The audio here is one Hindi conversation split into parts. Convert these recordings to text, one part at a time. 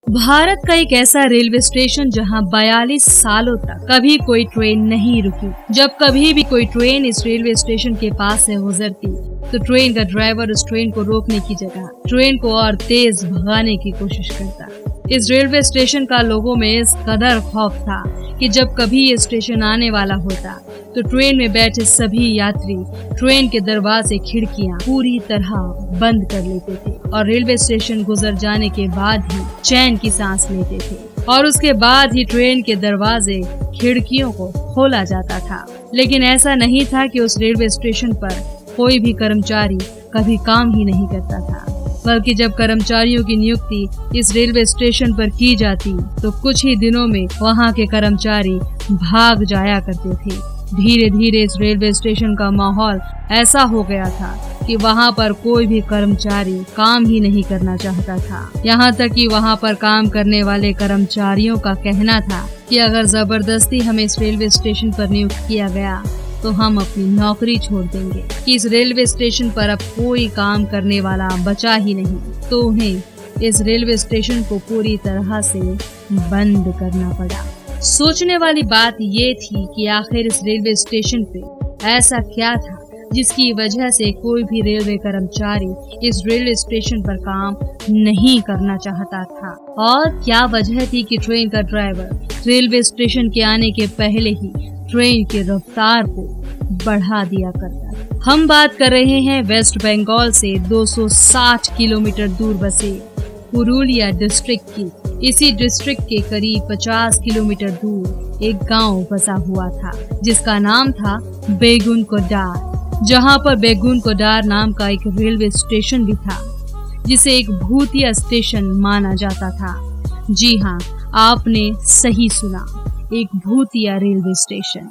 भारत का एक ऐसा रेलवे स्टेशन जहां 42 सालों तक कभी कोई ट्रेन नहीं रुकी। जब कभी भी कोई ट्रेन इस रेलवे स्टेशन के पास से गुजरती तो ट्रेन का ड्राइवर उस ट्रेन को रोकने की जगह ट्रेन को और तेज भगाने की कोशिश करता। इस रेलवे स्टेशन का लोगों में इस कदर खौफ था कि जब कभी ये स्टेशन आने वाला होता तो ट्रेन में बैठे सभी यात्री ट्रेन के दरवाजे खिड़कियां पूरी तरह बंद कर लेते थे और रेलवे स्टेशन गुजर जाने के बाद ही चैन की सांस लेते थे और उसके बाद ही ट्रेन के दरवाजे खिड़कियों को खोला जाता था। लेकिन ऐसा नहीं था कि उस रेलवे स्टेशन पर कोई भी कर्मचारी कभी काम ही नहीं करता था, बल्कि जब कर्मचारियों की नियुक्ति इस रेलवे स्टेशन पर की जाती तो कुछ ही दिनों में वहां के कर्मचारी भाग जाया करते थे। धीरे धीरे इस रेलवे स्टेशन का माहौल ऐसा हो गया था कि वहां पर कोई भी कर्मचारी काम ही नहीं करना चाहता था। यहाँ तक कि वहां पर काम करने वाले कर्मचारियों का कहना था कि अगर जबरदस्ती हमें इस रेलवे स्टेशन पर नियुक्त किया गया तो हम अपनी नौकरी छोड़ देंगे, कि इस रेलवे स्टेशन पर अब कोई काम करने वाला बचा ही नहीं, तो उन्हें इस रेलवे स्टेशन को पूरी तरह से बंद करना पड़ा। सोचने वाली बात ये थी कि आखिर इस रेलवे स्टेशन पे ऐसा क्या था जिसकी वजह से कोई भी रेलवे कर्मचारी इस रेलवे स्टेशन पर काम नहीं करना चाहता था, और क्या वजह थी कि ट्रेन का ड्राइवर रेलवे स्टेशन के आने के पहले ही ट्रेन की रफ्तार को बढ़ा दिया करता। हम बात कर रहे हैं वेस्ट बंगाल से 260 किलोमीटर दूर बसे पुरुलिया डिस्ट्रिक्ट की। इसी डिस्ट्रिक्ट के करीब 50 किलोमीटर दूर एक गांव बसा हुआ था जिसका नाम था बेगुनकोडार, जहां पर बेगुनकोडार नाम का एक रेलवे स्टेशन भी था जिसे एक भूतिया स्टेशन माना जाता था। जी हाँ, आपने सही सुना, एक भूतिया रेलवे स्टेशन।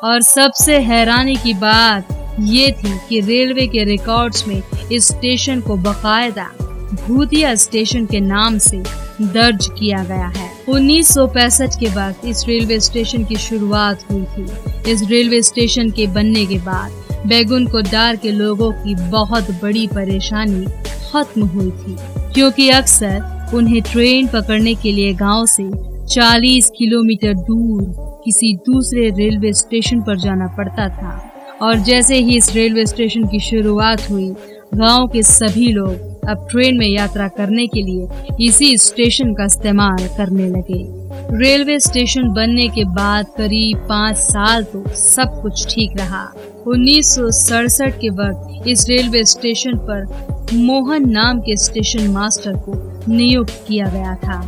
और सबसे हैरानी की बात ये थी कि रेलवे के रिकॉर्ड्स में इस स्टेशन को बकायदा भूतिया स्टेशन के नाम से दर्ज किया गया है। 1965 के वक्त इस रेलवे स्टेशन की शुरुआत हुई थी। इस रेलवे स्टेशन के बनने के बाद बेगुनकोडार के लोगों की बहुत बड़ी परेशानी खत्म हुई थी, क्योंकि अक्सर उन्हें ट्रेन पकड़ने के लिए गांव से 40 किलोमीटर दूर किसी दूसरे रेलवे स्टेशन पर जाना पड़ता था। और जैसे ही इस रेलवे स्टेशन की शुरुआत हुई, गांव के सभी लोग अब ट्रेन में यात्रा करने के लिए इसी स्टेशन का इस्तेमाल करने लगे। रेलवे स्टेशन बनने के बाद करीब 5 साल तो सब कुछ ठीक रहा। 1967 के वक्त इस रेलवे स्टेशन पर मोहन नाम के स्टेशन मास्टर को नियुक्त किया गया था,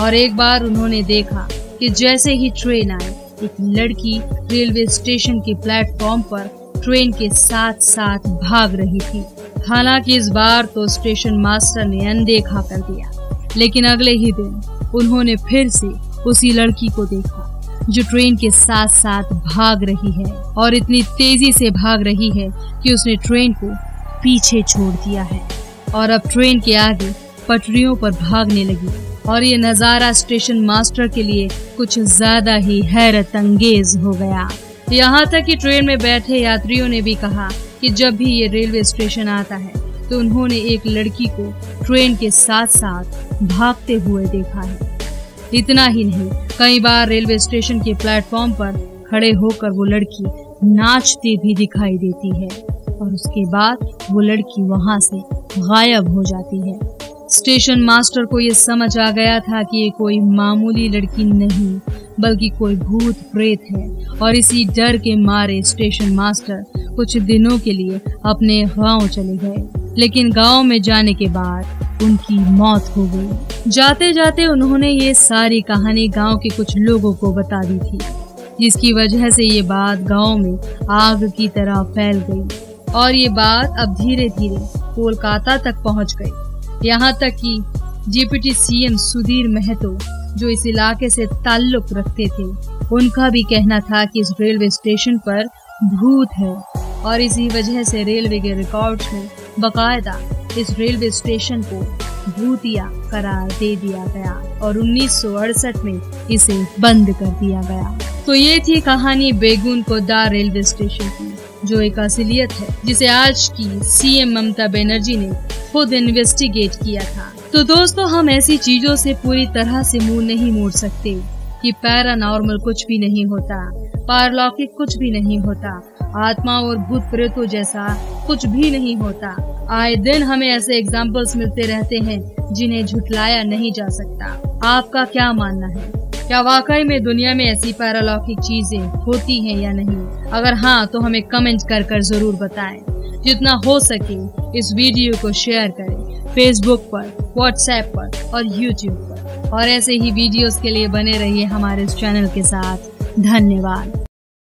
और एक बार उन्होंने देखा कि जैसे ही ट्रेन आई, एक लड़की रेलवे स्टेशन के प्लेटफॉर्म पर ट्रेन के साथ साथ भाग रही थी। हालांकि इस बार तो स्टेशन मास्टर ने अनदेखा कर दिया, लेकिन अगले ही दिन उन्होंने फिर से उसी लड़की को देखा जो ट्रेन के साथ साथ भाग रही है, और इतनी तेजी से भाग रही है कि उसने ट्रेन को पीछे छोड़ दिया है और अब ट्रेन के आगे पटरियों पर भागने लगी। और ये नजारा स्टेशन मास्टर के लिए कुछ ज्यादा ही हैरत अंगेज हो गया। यहाँ तक कि ट्रेन में बैठे यात्रियों ने भी कहा कि जब भी ये रेलवे स्टेशन आता है तो उन्होंने एक लड़की को ट्रेन के साथ साथ भागते हुए देखा है। इतना ही नहीं, कई बार रेलवे स्टेशन के प्लेटफॉर्म पर खड़े होकर वो लड़की नाचती भी दिखाई देती है, और उसके बाद वो लड़की वहां से गायब हो जाती है। स्टेशन मास्टर को ये समझ आ गया था कि ये कोई मामूली लड़की नहीं बल्कि कोई भूत प्रेत है, और इसी डर के मारे स्टेशन मास्टर कुछ दिनों के लिए अपने गांव चले गए। लेकिन गांव में जाने के बाद उनकी मौत हो गई। जाते जाते उन्होंने ये सारी कहानी गांव के कुछ लोगों को बता दी थी, जिसकी वजह से ये बात गांव में आग की तरह फैल गई, और ये बात अब धीरे धीरे कोलकाता तक पहुंच गई। यहाँ तक कि डिप्टी सीएम सुधीर महतो, जो इस इलाके से ताल्लुक रखते थे, उनका भी कहना था कि इस रेलवे स्टेशन पर भूत है, और इसी वजह से रेलवे के रिकॉर्ड्स में बकायदा इस रेलवे स्टेशन को भूतिया करार दे दिया गया और 1968 में इसे बंद कर दिया गया। तो ये थी कहानी बेगुनकोडार रेलवे स्टेशन की, जो एक असलियत है जिसे आज की सीएम ममता बनर्जी ने खुद इन्वेस्टिगेट किया था। तो दोस्तों, हम ऐसी चीजों से पूरी तरह से मुंह नहीं मोड़ सकते कि पैरानॉर्मल कुछ भी नहीं होता, पारलौकिक कुछ भी नहीं होता, आत्मा और भूत प्रेतों जैसा कुछ भी नहीं होता। आए दिन हमें ऐसे एग्जाम्पल्स मिलते रहते हैं जिन्हें झुटलाया नहीं जा सकता। आपका क्या मानना है? क्या वाकई में दुनिया में ऐसी पैरालौकिक चीजें होती हैं या नहीं? अगर हाँ, तो हमें कमेंट कर जरूर बताएं। जितना हो सके इस वीडियो को शेयर करें फेसबुक पर, व्हाट्सएप पर और यूट्यूब पर। और ऐसे ही वीडियोस के लिए बने रहिए हमारे इस चैनल के साथ। धन्यवाद।